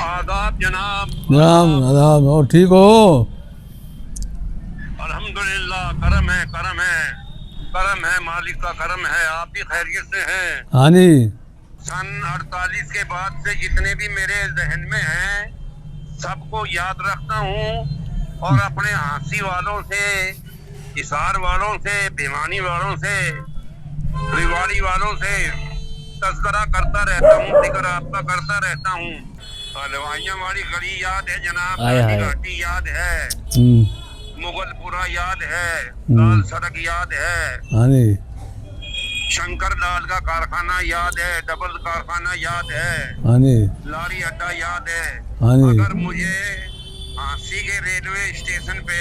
आदाब जनाब। जनाब आदाब। और ठीक हो? अल्हम्दुलिल्लाह, करम है, करम है, करम है, मालिक का करम है। आप भी खैरियत से हैं? हाँ जी। सन 48 के बाद से जितने भी मेरे जहन में हैं सबको याद रखता हूँ, और अपने हंसी वालों से, इशार वालों से, बेमानी वालों से, रिवाड़ी वालों से तस्करा करता रहता हूँ, जिक्र आपका करता रहता हूँ। हलवाइयाँ वाली गली याद है जनाब, आए दादी हाय। घाटी याद है, मुगलपुरा याद है, लाल सड़क याद है, हाँ जी। शंकर लाल का कारखाना याद है, डबल कारखाना याद है, हाँ जी। लारी अड्डा याद है। हाँ जी। अगर मुझे झांसी के रेलवे स्टेशन पे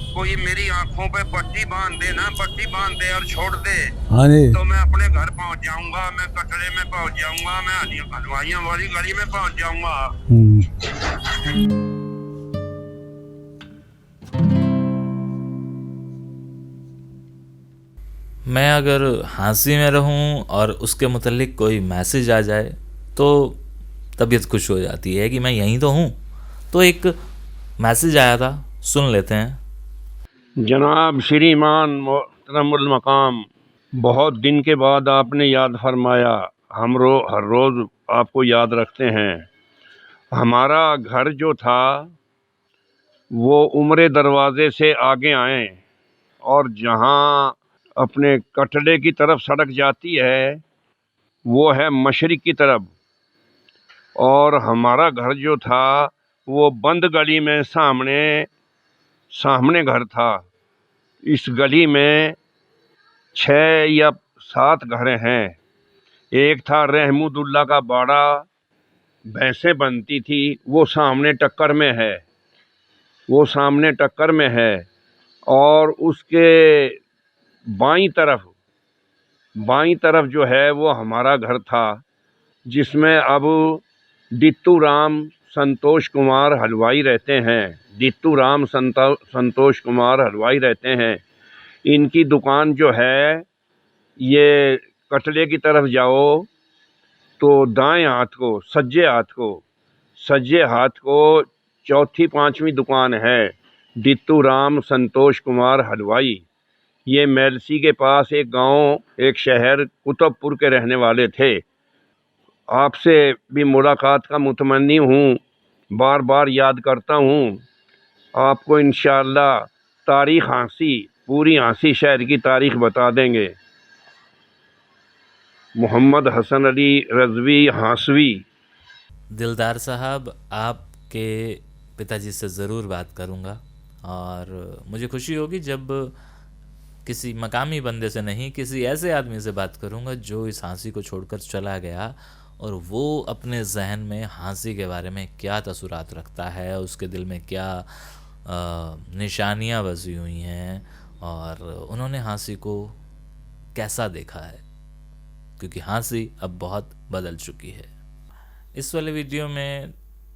कोई मेरी आंखों पे पट्टी बांध दे ना, पट्टी बांध दे और छोड़ दे, हाँ जी। तो मैं अपने घर पहुंच जाऊंगा, मैं कटरे में पहुंच जाऊंगा, मैं हलवाइयाँ वाली गली में पहुंच जाऊंगा। मैं अगर हंसी में रहूं और उसके मुतल्लिक कोई मैसेज आ जाए तो तबीयत खुश हो जाती है कि मैं यहीं तो हूं। तो एक मैसेज आया था, सुन लेते हैं। जनाब श्रीमान मोहतरमुल मकाम, बहुत दिन के बाद आपने याद फरमाया। हम हर रोज़ आपको याद रखते हैं। हमारा घर जो था वो उम्रे दरवाजे से आगे आए, और जहाँ अपने कटड़े की तरफ सड़क जाती है वो है मशरिक की तरफ, और हमारा घर जो था वो बंद गली में सामने सामने घर था। इस गली में 6 या 7 घर हैं। एक था रहमुदुल्ला का बाड़ा, भैंसें बनती थी, वो सामने टक्कर में है, वो सामने टक्कर में है। और उसके बाईं तरफ जो है वो हमारा घर था, जिसमें अब दित्तू राम संतोष कुमार हलवाई रहते हैं। दित्तू राम संतोष कुमार हलवाई रहते हैं। इनकी दुकान जो है, ये कटले की तरफ जाओ तो दाएं हाथ को, सज्जे हाथ को चौथी पांचवी दुकान है, दित्तू राम संतोष कुमार हलवाई। ये मेलसी के पास एक गांव, एक शहर कुतुबपुर के रहने वाले थे। आपसे भी मुलाकात का मुतमन्नी हूँ, बार बार याद करता हूँ। आपको इंशाअल्लाह तारीख़ हाँसी, पूरी हाँसी शहर की तारीख़ बता देंगे। मोहम्मद हसन अली रज़वी हाँसवी। दिलदार साहब, आपके पिताजी से ज़रूर बात करूँगा, और मुझे खुशी होगी जब किसी मकामी बंदे से नहीं, किसी ऐसे आदमी से बात करूँगा जो इस हाँसी को छोड़कर चला गया, और वो अपने जहन में हाँसी के बारे में क्या तसुरात रखता है, उसके दिल में क्या निशानियाँ बसी हुई हैं, और उन्होंने हाँसी को कैसा देखा है, क्योंकि हाँसी अब बहुत बदल चुकी है। इस वाले वीडियो में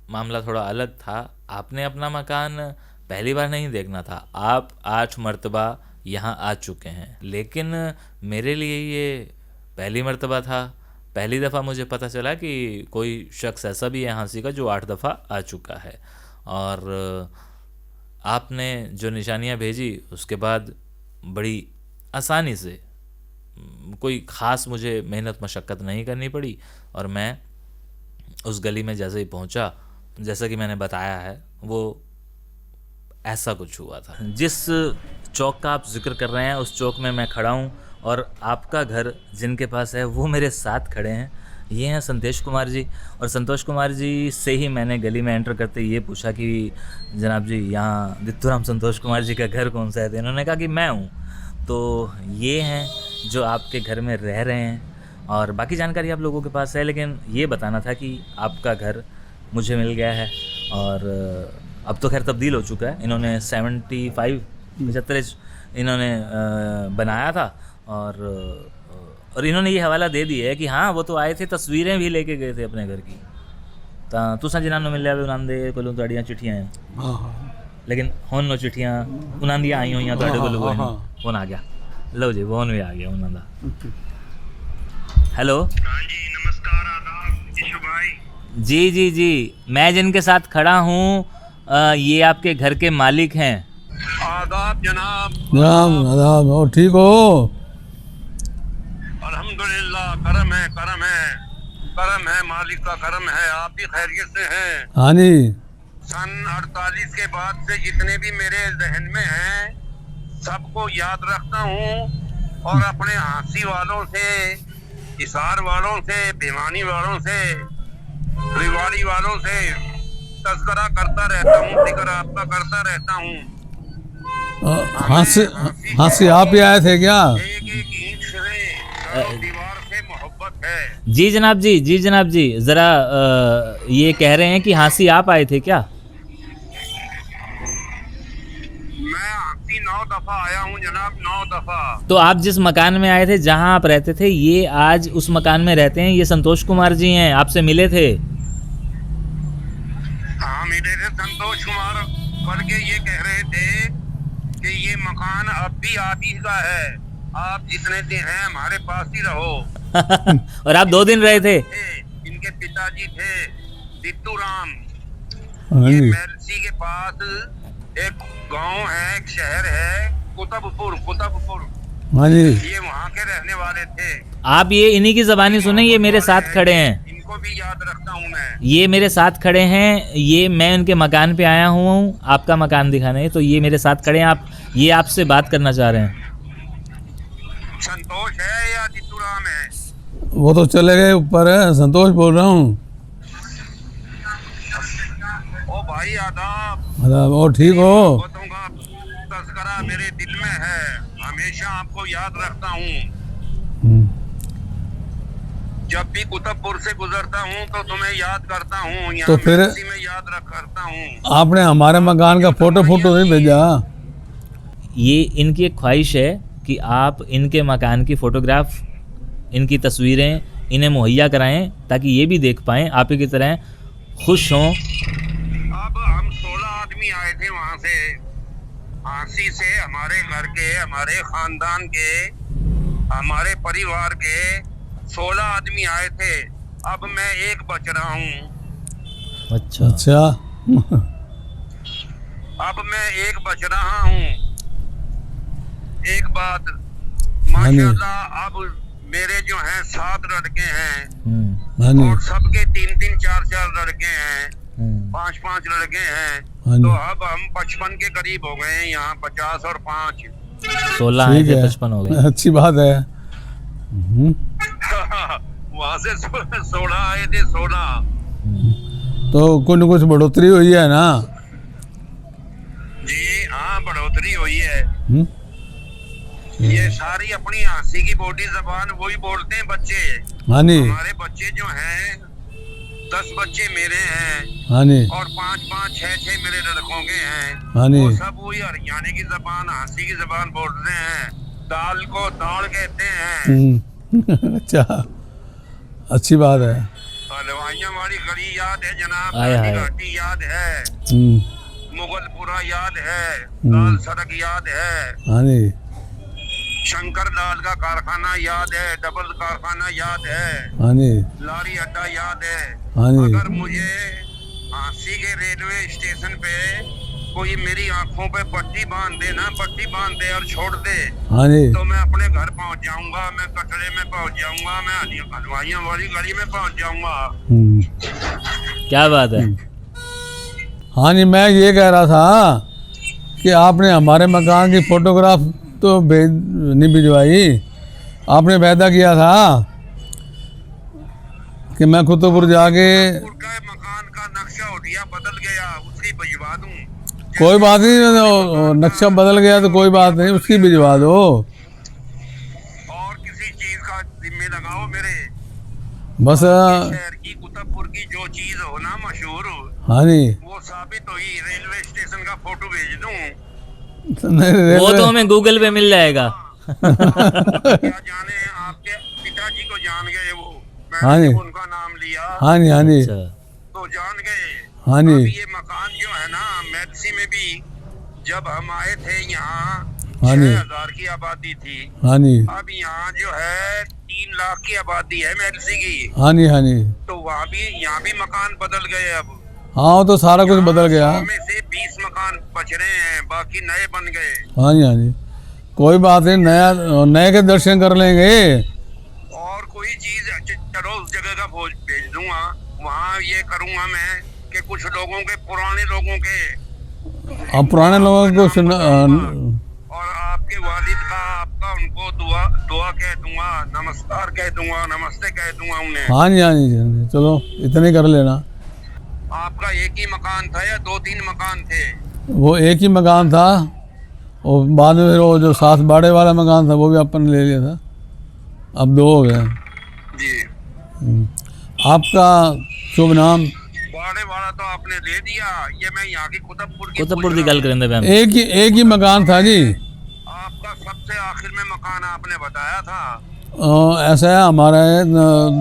मामला थोड़ा अलग था। आपने अपना मकान पहली बार नहीं देखना था, आप 8 मरतबा यहाँ आ चुके हैं, लेकिन मेरे लिए ये पहली मरतबा था। पहली दफ़ा मुझे पता चला कि कोई शख्स ऐसा भी है हाँसी का जो 8 दफ़ा आ चुका है। और आपने जो निशानियाँ भेजी उसके बाद बड़ी आसानी से, कोई ख़ास मुझे मेहनत मशक्क़त नहीं करनी पड़ी, और मैं उस गली में जैसे ही पहुंचा, जैसा कि मैंने बताया है, वो ऐसा कुछ हुआ था। जिस चौक का आप जिक्र कर रहे हैं उस चौक में मैं खड़ा हूं, और आपका घर जिनके पास है वो मेरे साथ खड़े हैं। ये हैं संतोष कुमार जी, और संतोष कुमार जी से ही मैंने गली में एंटर करते ये पूछा कि जनाब जी, यहाँ दित्तू राम संतोष कुमार जी का घर कौन सा है? तो इन्होंने कहा कि मैं हूँ। तो ये हैं जो आपके घर में रह रहे हैं, और बाकी जानकारी आप लोगों के पास है, लेकिन ये बताना था कि आपका घर मुझे मिल गया है। और अब तो खैर तब्दील हो चुका है, इन्होंने 75 इन्होंने बनाया था, और इन्होंने ये हवाला दे दिया है कि हाँ वो तो आए थे, तस्वीरें भी लेके गए थे अपने घर की। तो तुसा जिन्होंने मिल लिया उन्होंने कोलों तुहाड़ियां चिट्ठियां हैं, लेकिन हुण नो चिट्ठियां उन्हां दियां आई होईयां तुहाडे कोल कोई नहीं। फोन आ गया, लो जी फोन भी आ गया उन्हां दा। हेलो। हाँ जी, नमस्कार, आदाब ईशु भाई। जी जी जी, मैं जिनके साथ खड़ा हूँ ये आपके घर के मालिक हैं। आदाब जनाब। जनाब आदाब, और ठीक हो? अल्हम्दुलिल्लाह, करम है, करम है, करम है, मालिक का करम है। आप भी खैरियत से हैं? हाँ जी। सन 48 के बाद से जितने भी मेरे जहन में हैं सबको याद रखता हूँ, और अपने हांसी वालों से, हिसार वालों से, भिवानी वालों से, रेवाड़ी वालों से तज़किरा करता रहता हूँ, जिक्र आपका करता रहता हूँ। हांसी आप ही आए थे क्या? एक एक ईंट से, दीवार से मोहब्बत है। जी जनाब जी, जी जनाब जी, ज़रा ये कह रहे हैं कि हांसी आप आए थे क्या? मैं हांसी 9 दफा आया हूँ जनाब, 9 दफा। तो आप जिस मकान में आए थे, जहां आप रहते थे, ये आज उस मकान में रहते हैं, ये संतोष कुमार जी हैं, आपसे मिले थे। हाँ मिले थे संतोष कुमार, बल्कि ये कह रहे थे कि ये मकान अब भी आप ही का है, आप जितने दिन हैं हमारे पास ही रहो। और आप 2 दिन रहे थे? इनके पिताजी थे बिट्टू राम। हाँ ये जी। मेलसी के पास एक गांव है, एक शहर है, कुतुबपुर, कुतुबपुर। हाँ जी। ये वहाँ के रहने वाले थे। आप ये इन्हीं की ज़बानी सुने, ये मेरे साथ खड़े हैं, इनको भी याद रखता हूँ मैं। ये मेरे साथ खड़े हैं, ये मैं उनके मकान पे आया हूँ आपका मकान दिखाने, तो ये मेरे साथ खड़े हैं, आप ये आपसे बात करना चाह रहे हैं। संतोष है या जितू राम है? वो तो चले गए ऊपर है, संतोष बोल रहा हूँ। ओ भाई आदाब। आदाब, और ठीक हो? मोहब्बतों का तज़किरा मेरे दिल में है, हमेशा आपको याद रखता हूँ। जब भी कुतुबपुर से गुजरता हूँ तो तुम्हें याद करता हूँ, यहाँ तो फिर मेलसी में याद करता हूँ। आपने हमारे मकान का फोटो नहीं भेजा? ये इनकी एक ख्वाहिश है कि आप इनके मकान की फ़ोटोग्राफ, इनकी तस्वीरें इन्हें मुहैया कराएं, ताकि ये भी देख पाएं आप ही की तरह खुश हों। अब हम 16 आदमी आए थे वहाँ से, हांसी से, हमारे घर के, हमारे खानदान के, हमारे परिवार के 16 आदमी आए थे। अब मैं एक बच रहा हूँ। अच्छा अच्छा। अब मैं एक बच रहा हूँ। एक बात हाँ जी। माशाल्लाह, अब मेरे जो हैं 7 लड़के हैं, हाँ जी। और सबके 3-3, 4-4 लड़के हैं, 5-5 लड़के हैं। हाँ जी। तो अब हम 55 के करीब हो गए हैं यहाँ, 50 और 5 16 आए ठीक थे, है, 55 हो गए। अच्छी बात है। वहाँ से 16 आए थे, 16। तो कुछ न कुछ बढ़ोतरी हुई है ना? जी हाँ, बढ़ोतरी हुई है। ये सारी अपनी हंसी की बोली जबान वही बोलते हैं बच्चे। हाँ जी। हमारे बच्चे जो हैं, 10 बच्चे मेरे हैं, हाँ जी। और 5-5, 6-6 मेरे लड़कों के हैं। हाँ जी। वो सब वही हरियाणा की जबान, हंसी की जबान बोलते हैं। दाल को दाल कहते हैं। अच्छा, अच्छी बात है। हलवाइयाँ वाली गली याद है जनाब, आय हाय। घाटी याद है, मुगलपुरा याद है, लाल सड़क याद है, हाँ जी। शंकर लाल का कारखाना याद है, डबल कारखाना याद है, हाँ जी। लारी अड्डा याद है। हाँ जी। अगर मुझे हांसी के रेलवे स्टेशन पे कोई मेरी आंखों पे पट्टी बांध दे ना, पट्टी बांध दे और छोड़ दे, हाँ जी। तो मैं अपने घर पहुंच जाऊंगा, मैं कटरे में पहुंच जाऊंगा, मैं हलवाइयाँ वाली गली में पहुंच जाऊंगा। क्या बात है। हाँ जी, मैं ये कह रहा था कि आपने हमारे मकान की फोटोग्राफ तो नहीं भिजवाई, आपने वादा किया था कि मैं कुतुबपुर जाके। उनका मकान का नक्शा उठिया बदल गया, उसकी भिजवा दूं। कोई बात नहीं, नक्शा बदल गया तो कोई बात नहीं, उसकी भिजवा दो। और किसी चीज का जिम्मे लगाओ मेरे। बस। शहर की, कुतुबपुर की जो चीज हो ना मशहूर, हाँ जी। वो साबित हुई, रेलवे स्टेशन का फोटो भेज दूं। वो तो हमें गूगल पे मिल जाएगा। क्या जाने, आपके पिताजी को जान गए वो, हाँ मैंने जी। जब उनका नाम लिया हाँ जी। हाँ जी। अच्छा। तो जान गए। हाँ जी। अब ये मकान जो है ना, मेलसी में भी जब हम आए थे यहाँ, हाँ जी। 6000 की आबादी थी। हाँ जी। अब यहाँ जो है 3 लाख की आबादी है मेलसी की। हाँ जी, हाँ जी। तो वहाँ भी यहाँ भी मकान बदल गए अब। हाँ वो तो सारा कुछ बदल गया। 100 में से 20 मकान बच रहे हैं, बाकी नए बन गए। हाँ जी, हाँ जी। कोई बात नहीं, नए के दर्शन कर लेंगे। और कोई चीज चलो उस जगह का भेज दूंगा, वहाँ ये करूंगा मैं कि कुछ लोगों के, पुराने लोगों के, अब पुराने लोगों को सुना। और आपके वालिद का, आपका उनको दुआ कह दूंगा, नमस्कार कह दूंगा, नमस्ते कह दूंगा उन्हें। हाँ जी, हाँ जी, हाँ जी। चलो इतने कर लेना। आपका एक ही मकान था या 2-3 मकान थे? वो एक ही मकान था, और बाद में फिर वो जो साथ बाड़े वाला मकान था वो भी अपन ने ले लिया था, अब 2 हो गए। जी। आपका शुभ नाम? बाड़े वाला तो आपने ले दिया, ये मैं यहाँ की कुतुबपुर की गल करेंगे मैम। एक ही मकान था जी। आपका सबसे आखिर में मकान आपने बताया था। ऐसा है, हमारे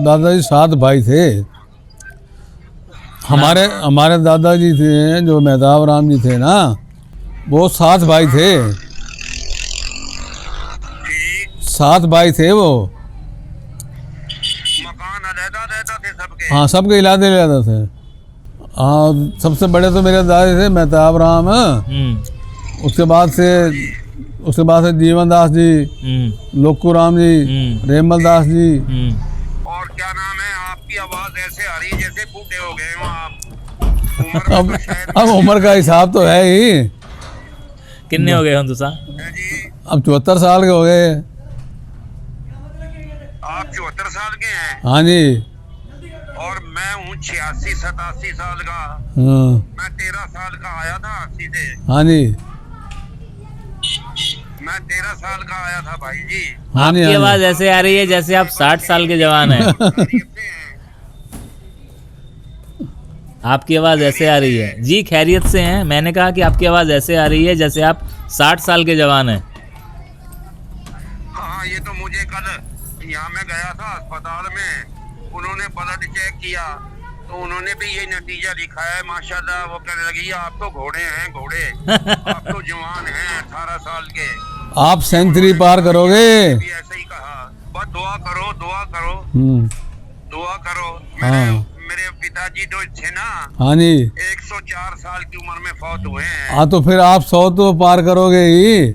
दादाजी 7 भाई थे। हमारे दादाजी थे जो मेहताब राम जी थे ना, वो 7 भाई थे। 7 भाई थे वो। मकान अलग-अलग थे सबके? हाँ, सबके इलादे थे। हाँ, सबसे बड़े तो मेरे दादा थे मेहताब राम। उसके बाद से जीवन दास जी, लोकू राम जी, रेमल दास जी। और क्या नाम है? आपकी आवाज ऐसे आ रही है जैसे बूढ़े हो गए हो आप। अब उम्र का हिसाब तो है ही। कितने हो गए हम तुसा? जी, अब 74 साल के हो गए। आप 74 साल के हैं? हाँ जी। और मैं हूँ 86-87 साल का। हाँ। मैं 13 साल का आया था 80 से। हाँ जी। मैं 13 साल का आया था भाई जी। हाँ जी, आपकी आवाज ऐसे आ रही है जैसे आप 60 साल के जवान हैं। आपकी आवाज ऐसे आ रही है जी। खैरियत से हैं? मैंने कहा कि आपकी आवाज ऐसे आ रही है जैसे आप 60 साल के जवान हैं। हाँ, ये तो मुझे कल यहाँ मैं गया था अस्पताल में, उन्होंने ब्लड चेक किया तो उन्होंने भी यही नतीजा लिखा है माशाल्लाह। वो कहने लगी आप तो घोड़े हैं, घोड़े। आप तो जवान हैं 18 साल के। आप सेंचुरी पार करोगे। भी ऐसे ही कहा, बस दुआ करो, दुआ करो, दुआ करो। मेरे पिताजी जो थे ना, हाँ जी, 104 साल की उम्र में फौत हुए हैं। हाँ, तो फिर आप 100 तो पार करोगे ही।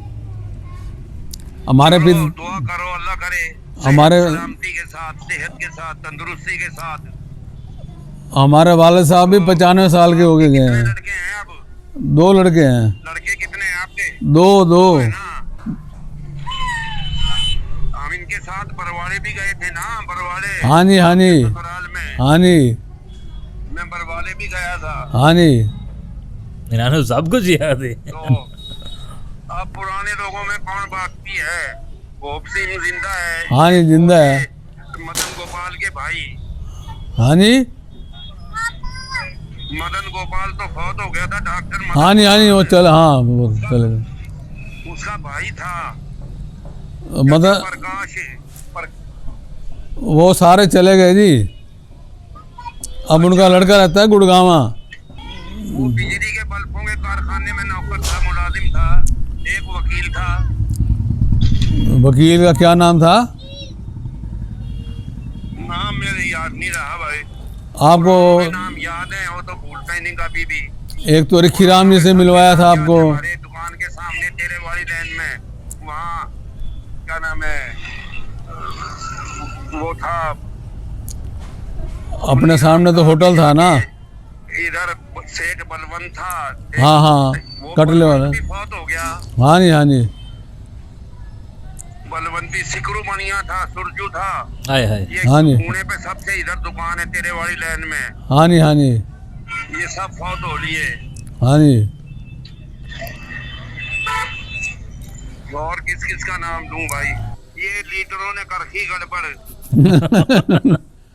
हमारे दुआ करो, अल्लाह करे हमारे सलामती के साथ, सेहत के साथ, तंदुरुस्ती के साथ। हमारे वाले साहब भी 95 साल के हो गए हैं। लड़के हैं अब? 2 लड़के हैं। लड़के कितने हैं आपके? 2 है ना? हम इनके साथ बरवाड़े भी गए थे ना, बरवाड़े। हाँ जी, हाँ जी, ससुराल में। हाँ जी, मैं बरवाड़े भी गया था। हाँ जी। इन्होंने सब कुछ याद है। तो अब पुराने लोगों में कौन बाकी है? गोप सिंह जिंदा है। हाँ जी, जिंदा है। मदन गोपाल के भाई। हाँ जी, मदन गोपाल तो फौत हो गया था, डॉक्टर मदन। हाँ जी, हाँ जी, वो चले। हाँ, वो चले। उसका भाई था मतलब प्रकाश। वो सारे चले गए जी। अब उनका लड़का रहता है गुड़गांव। वो बिजली के बल्बों के कारखाने में नौकर था, मुलाजिम था। एक वकील था। वकील का क्या नाम था? नाम मेरे याद नहीं रहा भाई। आपको नाम याद है, वो तो भूलता ही नहीं कभी भी। एक तो रिखी राम जी से मिलवाया था आपको। हमारे दुकान के सामने तेरे वाली लाइन में, वहाँ क्या नाम है, वो था अपने सामने तो होटल था ना। इधर सेठ बलवंत था। हाँ, हाँ, वो कटले वाला। बलवंत भी फौत हो गया। हाँ जी, हाँ जी। बलवंती सिकरू मनिया था, सुरजू था। हाय हाय। ये हाँ जी। पुणे पे सबसे इधर दुकान है तेरे वाली लाइन में। हाँ जी, हाँ जी, ये सब फौत हो लिए। हाँ जी। और किस किस का नाम दूं भाई? ये लीडरों ने कर रखी गड़बड़।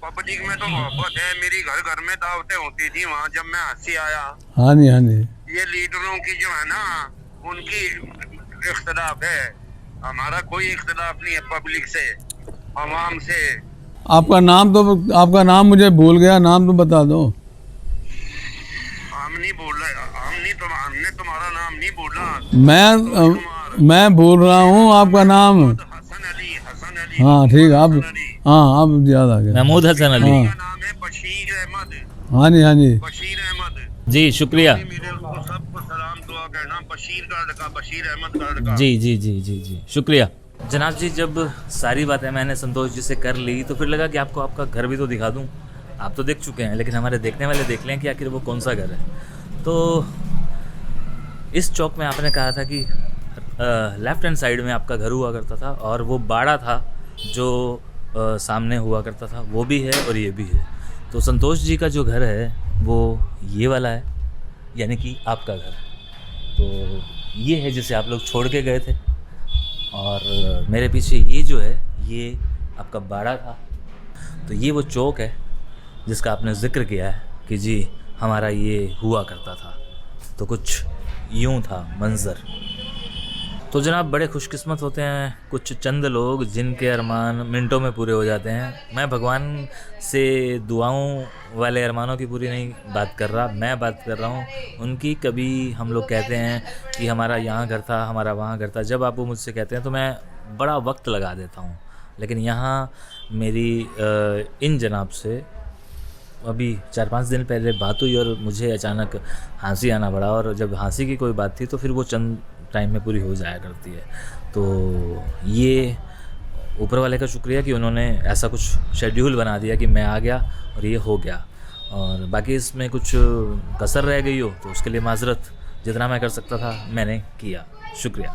पब्लिक में तो मोहब्बत है, मेरी घर घर में दावतें होती थी वहाँ जब मैं हंसी आया। हाँ जी, हाँ जी। ये लीडरों की जो है ना, उनकी इख्तिलाफ है। हमारा कोई इख्तिलाफ नहीं है पब्लिक से, आवाम से। आपका नाम मुझे भूल गया, नाम तो बता दो। हम नहीं बोल रहे, हमने तुम्हारा नाम नहीं बोला। मैं भूल रहा हूँ आपका नाम। हसन अली। हाँ, ठीक है। आप हसन अली। हाँ अब याद आ गया। महमूद हसन अली। हाँ नाम है बशीर अहमद। हाँ जी हाँ जी। बशीर अहमद जी शुक्रिया। मेरे उसको सबको सलाम दुआ कहना। बशीर का लड़का, बशीर अहमद का लड़का। जी जी जी जी जी शुक्रिया जनाब जी। जब सारी बातें मैंने संतोष जी से कर ली तो फिर लगा कि आपको आपका घर भी तो दिखा दूं। आप तो देख चुके हैं, लेकिन हमारे देखने वाले देख लें कि आखिर वो कौन सा घर है। तो इस चौक में आपने कहा था कि लेफ्ट हैंड साइड में आपका घर हुआ करता था, और वो बाड़ा था जो सामने हुआ करता था, वो भी है और ये भी है। तो संतोष जी का जो घर है वो ये वाला है, यानी कि आपका घर। तो ये है जिसे आप लोग छोड़ के गए थे, और मेरे पीछे ये जो है ये आपका बाड़ा था। तो ये वो चौक है जिसका आपने जिक्र किया है कि जी हमारा ये हुआ करता था। तो कुछ यूं था मंज़र। तो जनाब बड़े खुशकिस्मत होते हैं कुछ चंद लोग जिनके अरमान मिनटों में पूरे हो जाते हैं। मैं भगवान से दुआओं वाले अरमानों की पूरी नहीं बात कर रहा, मैं बात कर रहा हूँ उनकी। कभी हम लोग कहते हैं कि हमारा यहाँ घर था, हमारा वहाँ घर था। जब आप वो मुझसे कहते हैं तो मैं बड़ा वक्त लगा देता हूँ, लेकिन यहाँ मेरी इन जनाब से अभी 4-5 दिन पहले बात हुई और मुझे अचानक हंसी आना पड़ा। और जब हंसी की कोई बात थी तो फिर वो चंद टाइम में पूरी हो जाया करती है। तो ये ऊपर वाले का शुक्रिया कि उन्होंने ऐसा कुछ शेड्यूल बना दिया कि मैं आ गया और ये हो गया। और बाकी इसमें कुछ कसर रह गई हो तो उसके लिए माजरत, जितना मैं कर सकता था मैंने किया। शुक्रिया।